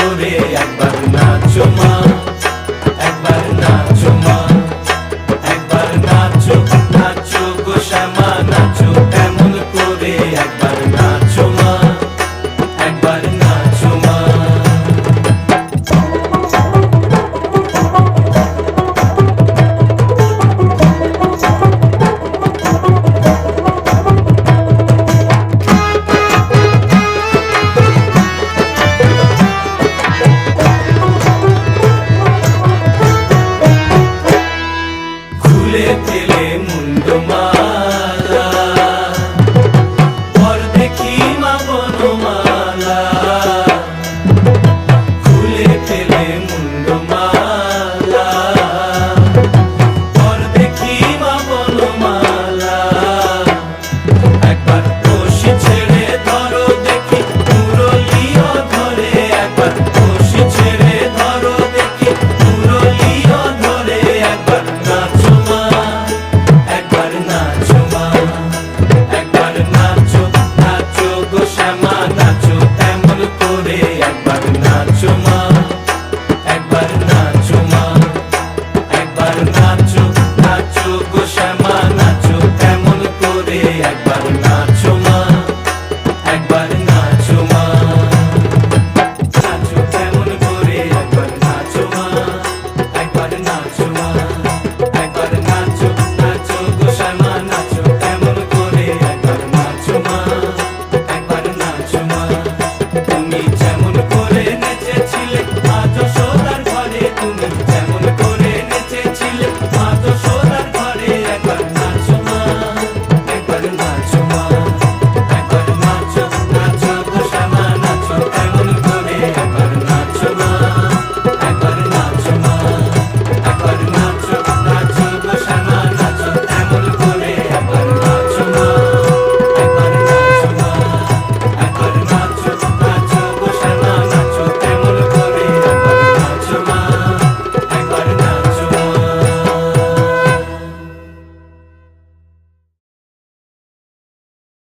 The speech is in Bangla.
করে একবার নাচো মা, একবার নাচো মা, একবার নাচো নাচো গো শ্যামা নাচো এমন করে একবার নাচো মা, একবার নাচো মা। খুলে ফেলে মুন্ডমালা পর দেখি মা বনমালা, খুলে ফেলে মুন্ডমালা পর দেখি মা বনমালা। একবার রশি ছেড়ে ধরো দেখি মুরলিও ধরে, একবার রশি ছেড়ে ধরো দেখি মুরলিও ধরে। একবার নাচো মা, একবার নাচো মা, একবার নাচো নাচো গো শ্যামা নাচো এমন করে একবার নাচো মা,